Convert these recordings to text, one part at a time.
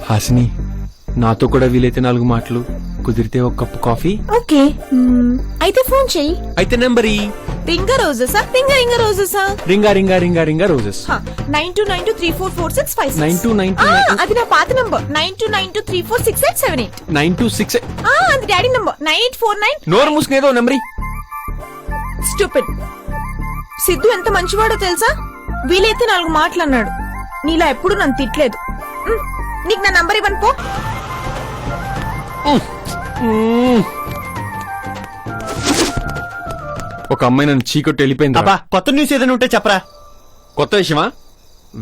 హాసిని, నాతో కూడా వీలైతే 4 మాటలు, కుదిరితే ఒక కప్పు కాఫీ. ఓకే, అయితే ఫోన్ చెయ్యి. అయితే నెంబర్ రింగా రోజెసా? రింగా రోజెసా? రింగా రింగా రింగా రింగా రోజెస్. 9292344656. 9292 అది నా పాత నంబర్. 9292346878. 926. అది డాడీ నంబర్. 9849. నోరు మూసుకునేదో నెంబర్. స్టూపిడ్. సిద్ధు ఎంత మంచివాడో తెలుసా? వీలైతే 4 మాటలు అన్నాడు. నీలా ఎప్పుడు నన్ను తిట్టలేదు. నీకు నా నంబర్ ఇవ్వను పో. ఒక అమ్మాయి నన్ను చీకొట్టి వెళ్ళిపోయింది. కొత్త న్యూస్ ఏదైనా ఉంటే చెప్పరా. కొత్త విషయమా?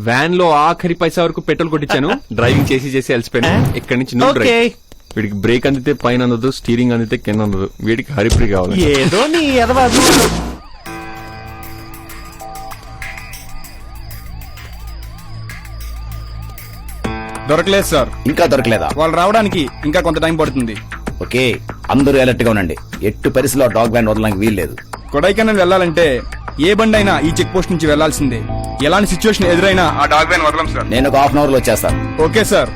వ్యాన్ లో ఆఖరి పైసా వరకు పెట్రోల్ కొట్టించాను. డ్రైవింగ్ చేసి అలసిపోయాను. ఇక్కడి నుంచి నువ్వు డ్రైవ్. వీడికి బ్రేక్ అందితే పైన అందదు, స్టీరింగ్ అందితే కింద అందదు. వీడికి హరిప్రి కావాలి. ఏదో నీ ఎదవాదు. దొరకలేదు సార్. ఇంకా దొరకలేదా? వాళ్ళు రావడానికి ఇంకా కొంత టైం పడుతుంది. ఓకే, అందరూ అలర్ట్ గా ఉండండి. ఎట్టు పరిస్థితిలో డాగ్ వ్యాన్ వదలడానికి వీల్లేదు. కొడైకెనాల్ వెళ్ళాలంటే ఏ బండి అయినా ఈ చెక్ పోస్ట్ నుంచి వెళ్లాల్సిందే. ఎలాంటి సిచ్యువేషన్ ఎదురైనా ఆ డాగ్ వ్యాన్ వదలం సార్. నేను ఒక హాఫ్ అన్ అవర్ లో వచ్చేస్తాను. Okay sir.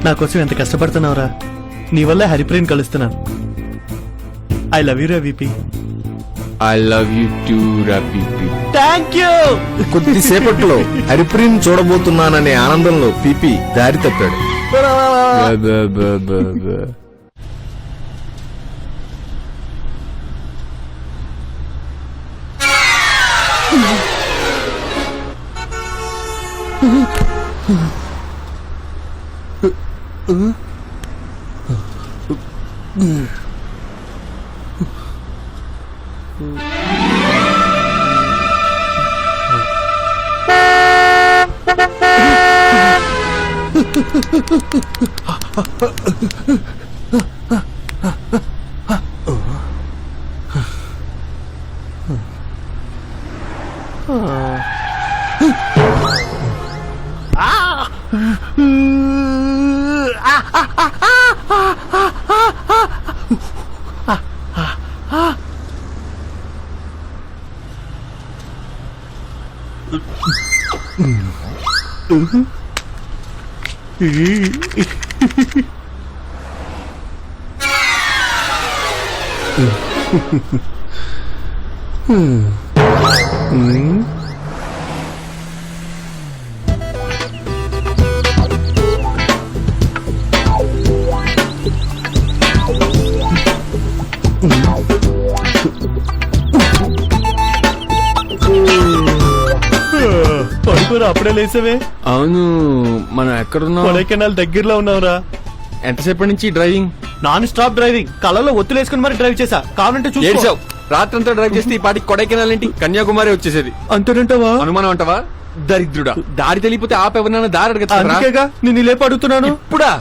నా కోసం ఎంత కష్టపడుతున్నావురా. నీ వల్ల హరిప్రియని కలుస్తున్నాను. ఐ లవ్ యూ రా VP. I love you two Ravi. Thank you. కొద్దిసేపట్లో హరిప్రియని చూడబోతున్నాననే ఆనందంలో పిపి దారి తప్పాడు. అప్పుడే లేసావే? అవును, మనం ఎక్కడున్నాం? కొడైకెనాల్ దగ్గరలో ఉన్నావురా. ఎంతసేపటి నుంచి డ్రైవింగ్? Non stop driving. కళ్ళలో ఒత్తులేసుకుని మరి డ్రైవ్ చేసా. కావాలంటే చూసుకో. రాత్రంతా డ్రైవ్ చేస్తే ఈ పాటికి కొడైకెనాల్ ఏంటి కన్యాకుమారి వచ్చేసేది. అంతేనంటావా? అనుమానం అంటావా? దరిద్రుడా, దారి తెలియపోతే ఆపెవరన్నా దారి అందుకేగా నేను లేపు అడుగుతున్నాను. ఇప్పుడా?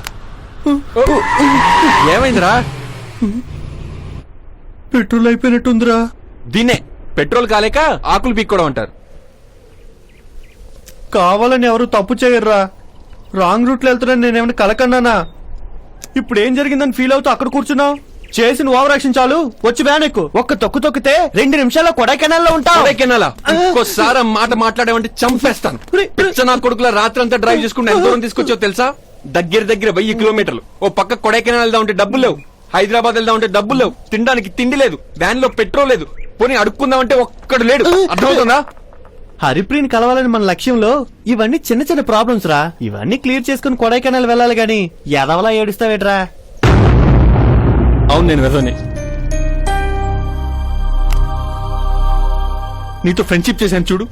ఏమైందిరా? పెట్రోల్ అయిపోయినట్టుందిరా. దీన్నే పెట్రోల్ కాలేక ఆకులు పీక్కోవడం అంటారు. కావాలని ఎవరు తప్పు చేయర్రా. రాంగ్ రూట్ లో వెళ్తున్నా నేనేమైనా కలకన్నానా? ఇప్పుడు ఏం జరిగిందని ఫీల్ అవుతూ అక్కడ కూర్చున్నావు. చేసిన ఓవర్ యాక్షన్ చాలు. వచ్చి వ్యాన్ ఎక్కు. ఒక్క తొక్కితే 2 నిమిషాల్లో కొడైకెనాల్ లో ఉంటావు. కొడైకెనాల్ ఒక్కోసారి మాట మాట్లాడేవంటే చంపేస్తాను. నా కొడుకుల రాత్రంతా డ్రైవ్ చేసుకుంటే ఎంత దూరం తీసుకొచ్చో తెలుసా? దగ్గర 1000 కిలోమీటర్లు. ఓ పక్క కొడైకెనాల్ వెళ్దా ఉంటే డబ్బులు లేవు, హైదరాబాద్ వెళ్దా ఉంటే డబ్బులు లేవు, తినడానికి తిండి లేదు, వ్యాన్ లో పెట్రోల్ లేదు, పోనీ అడుక్కుందామంటే ఒక్కడు లేడు. అర్థమవుతుందా? హరిప్రియని కలవాలని మన లక్ష్యంలో ఇవన్నీ చిన్న చిన్న ప్రాబ్లమ్స్ రా. ఇవన్నీ క్లియర్ చేసుకుని కొడైకెనాల్ వెళ్ళాలి గాని ఎదవలా ఏడుస్తావేట్రా? అవును, నేను వెదవని. నీతో ఫ్రెండ్షిప్ చేశాను చూడు,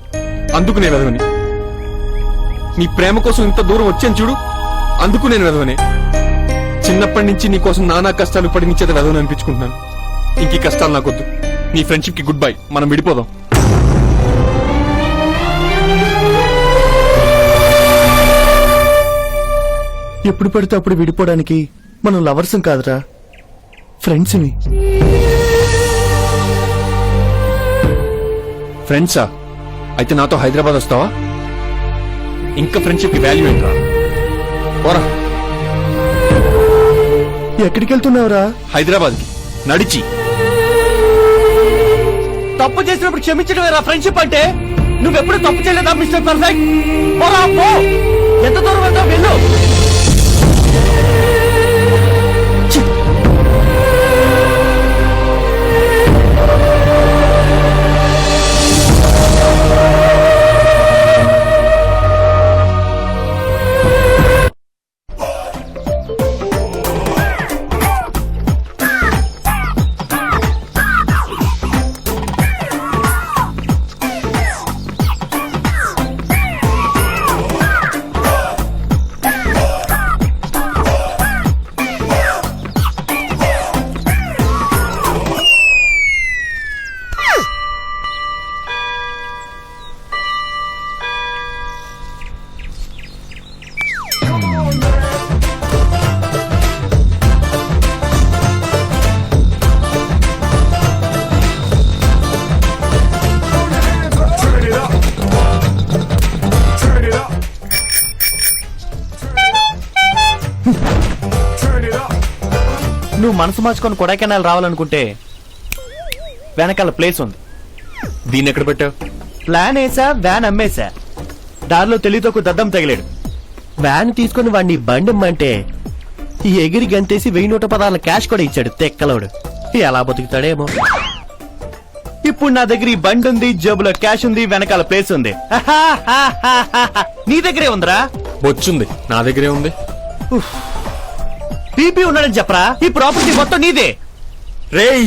అందుకు నేను వెదవని. నీ ప్రేమ కోసం ఇంత దూరం వచ్చాను చూడు, అందుకు నేను వెదవని. చిన్నప్పటి నుంచి నీ కోసం నానా కష్టాలు పడి నీ చేత వెదవని అనిపించుకుంటున్నాను. ఇంక కష్టాలు నాకొద్దు. నీ ఫ్రెండ్షిప్ కి గుడ్ బై. మనం విడిపోదాం. ఎప్పుడు పడితే అప్పుడు విడిపోవడానికి మనం లవర్సం కాదురా, ఫ్రెండ్స్ని. ఫ్రెండ్సా? అయితే నాతో హైదరాబాద్ వస్తావా? ఇంకా ఫ్రెండ్షిప్ కి వాల్యూ ఏంట్రా? పోరా. ఎక్కడికి వెళ్తున్నావురా? హైదరాబాద్ కి నడిచి. తప్పు చేసినప్పుడు క్షమించడమేరా ఫ్రెండ్షిప్ అంటే. నువ్వెప్పుడు తప్పు చేయలేదా మిస్టర్ పర్ఫెక్ట్? పోరా పో, ఎంత దూరం వెళ్తావు వెళ్ళు. నువ్వు మనసు మార్చుకొని కొడైకెనాల్ రావాలనుకుంటే వెనకాల ప్లేస్ ఉంది. దీన్ని ఎక్కడ పెట్టావు? ప్లాన్ వేసా, వ్యాన్ అమ్మేశా. దారిలో తెలియతోకు దద్దం తగిలాడు. వ్యాన్ తీసుకుని వాడిని బండిమ్మంటే ఈ ఎగిరి గంతేసి 1,116 క్యాష్ కూడా ఇచ్చాడు తెక్కలోడు. ఎలా బతుకుతాడేమో. ఇప్పుడు నా దగ్గర ఈ బండి ఉంది, జేబులో క్యాష్ ఉంది, వెనకాల ప్లేస్ ఉంది. నీ దగ్గరే ఉందిరా. బొచ్చుంది, నా దగ్గరే ఉంది. పీపీ ఉన్నాడని చెప్పరా, ఈ ప్రాపర్టీ మొత్తం నీదే. రేయ్,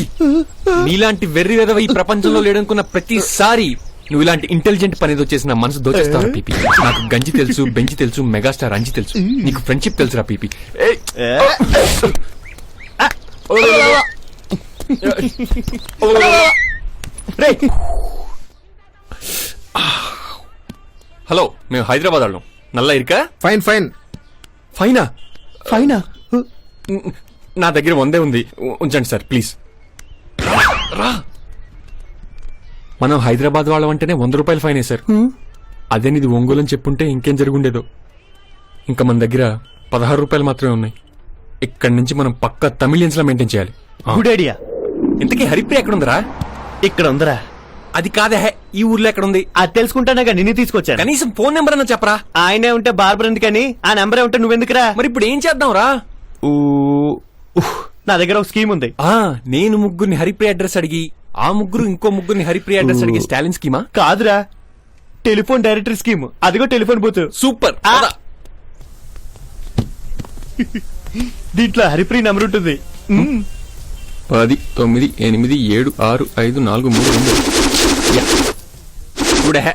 నీలాంటి వెర్రి వెదవ ఈ ప్రపంచంలో లేడనుకున్న ప్రతిసారి నువ్వు ఇలాంటి ఇంటెలిజెంట్ పని ఏదో చేసి నా మనసు దోచేస్తావు పీపీ. నాకు గంజి తెలుసు, బెంచి తెలుసు, మెగాస్టార్ అంజి తెలుసు. నీకు ఫ్రెండ్షిప్ తెలుసురా పీపీ. హలో, మేము హైదరాబాద్ వాళ్ళం. నల్లా ఇరుకా? Fine fine. ఫైనా? ఫైనా? నా దగ్గర 100 ఉంది, ఉంచండి సార్ ప్లీజ్. రా, మనం హైదరాబాద్ వాళ్ళం అంటేనే 100 రూపాయలు ఫైన్ వేశారు. అదే నీది ఒంగోలు అని చెప్పుంటే ఇంకేం జరుగుండేదో. ఇంకా మన దగ్గర 16 రూపాయలు మాత్రమే ఉన్నాయి. ఇక్కడి నుంచి మనం పక్కా తమిళియన్స్ లా మెయింటైన్ చేయాలి. Good idea. ఇంతకీ హరిప్రియ ఎక్కడ ఉందరా? ఇక్కడ ఉందరా. అది కాదే, ఈ ఊర్లో ఎక్కడ ఉంది? అది తెలుసుకుంటానగా నిన్ను తీసుకొచ్చాను. కనీసం ఫోన్ నెంబర్ అన్న చెప్పరా. ఆయనే ఉంటే బార్బర్ ఎందుకని, ఆ నెంబరే ఉంటే నువ్వెందుకురా? మరి ఇప్పుడు ఏం చేద్దాం రా? నా దగ్గర ఒక స్కీమ్ ఉంది. నేను ముగ్గురిని హరిప్రియ అడ్రస్ అడిగి, ఆ ముగ్గురు ఇంకో ముగ్గురిని హరిప్రియ అడ్రస్ అడిగి స్టాలిన్ స్కీమా? కాదురా, టెలిఫోన్ డైరెక్టరీ స్కీమ్. అదిగో టెలిఫోన్ బూత్. సూపర్. దీంట్లో హరిప్రియ నెంబర్ ఉంటుంది. 10, 9, 8, 7, 6, 5, 4, 3, 2.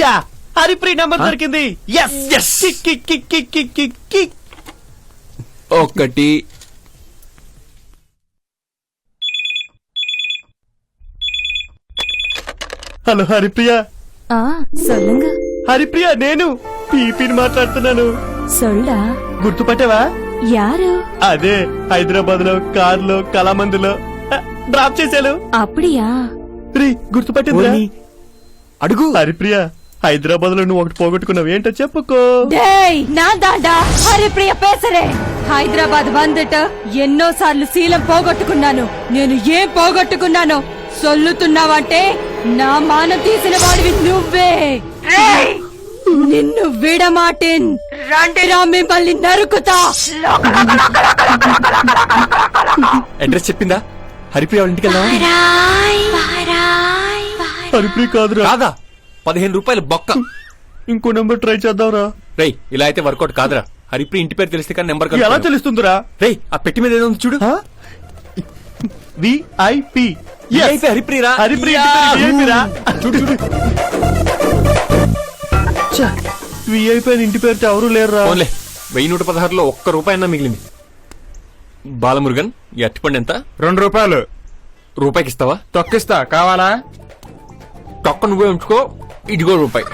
యా, హరిప్రియ నెంబర్ దొరికింది. ఒకటి. హలో హరిప్రియ. சொல்லுங்க. హరిప్రియ, నేను పీపీని మాట్లాడుతున్నాను. சொல்டா. గుర్తుపట్టావా? யாரு? అదే హైదరాబాద్ లో కార్లో కళామందులో డ్రాప్ చేశాను. அப்படியா? రీ, గుర్తుపట్టిందిరా? అడుగు. హరిప్రియ, హైదరాబాద్ లో నువ్వు ఒకటి పోగొట్టుకున్నావు. ఏంటో చెప్పుకో. டேய் நான் தாண்டா ஹரிப்ரியா பேசுறேன். హైదరాబాద్ வந்துட்டு ఎన్నోసార్లు శీలం పోగొట్టుకున్నాను. నేను ఏం పోగొట్టుకున్నానో సొల్లుతున్నావంటే నా మానం తీసిన వాడివి నువ్వే. నిన్ను విడమాటేన్. రండిరా, మిమ్మల్ని నరుకుతా. అడ్రస్ చెప్పిందా? హరిప్రియ వాళ్ళ ఇంటికి వెళ్దాం. హరిప్రియ కాదురా. కాదా? 15 రూపాయలు బొక్క. ఇంకో నెంబర్ ట్రై చేద్దాంరా. రేయ్, ఇలా అయితే వర్కౌట్ కాదురా. హరిప్రియ ఇంటి పేరు తెలిస్తే కానీ నెంబర్ ఎలా తెలుస్తుందిరా? రేయ్, ఆ పెట్టి మీద ఏదో ఉంది చూడు. విఐపి. హరిప్రియరా? హరిప్రియ చూడు చూడు. విఐపి అని ఇంటి పేరుతో ఎవరు లేరురా. 1116లో ₹1 అన్నా మిగిలింది. బాలమురుగన్, ఈ అట్టిపండి ఎంత? ₹2. రూపాయికి ఇస్తావా? తొక్కిస్తా, కావాలా? తొక్క నువ్వే ఉంచుకో, ఇదిగో రూపాయి.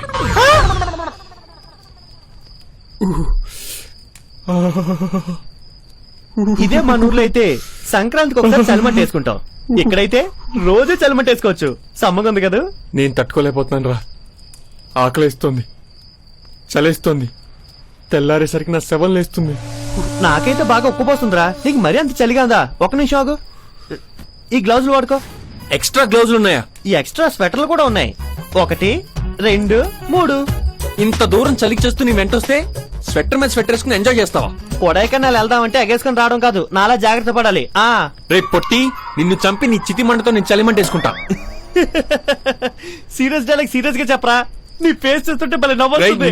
ఇదే మన ఊర్లో అయితే సంక్రాంతికి ఒకసారి చలిమంట వేసుకుంటాం. ఇక్కడైతే రోజు చలిమంట వేసుకోవచ్చు. సమ్మగా ఉంది కదా. నేను తట్టుకోలేకపోతున్నాను రా. ఆకలేస్తోంది, చలేస్తోంది, తెల్లారేసరికి నా శవం లేస్తుంది. నాకైతే బాగా ఉక్కుపోస్తుందిరా, నీకు మరీ అంత చలిగా ఉందా? ఒక నిమిషం ఆగు, ఈ గ్లౌజులు వాడుకో. ఎక్స్ట్రా గ్లౌజులు ఉన్నాయా? ఈ ఎక్స్ట్రా స్వెటర్లు కూడా ఉన్నాయి. 1 2 3. ఇంత దూరం చలికి చేస్తూ నీ వెంటొస్తే స్వెటర్ మీద స్వెటర్ వేసుకుని ఎంజాయ్ చేస్తావా? కొడైకెనాల్ వెళ్దామంటే ఎగేసుకుని రావడం కాదు, నాలా జాగ్రత్త పడాలి. రేపు పొట్టి నిన్ను చంపి నీ చితి మంటతో నేను చలిమంటేసుకుంటా. సీరియస్ డైలాగ్ సీరియస్ గా చెప్పరా, నీ ఫేస్ చూస్తుంటే భలే నవ్వు రేయ్, వస్తుంది.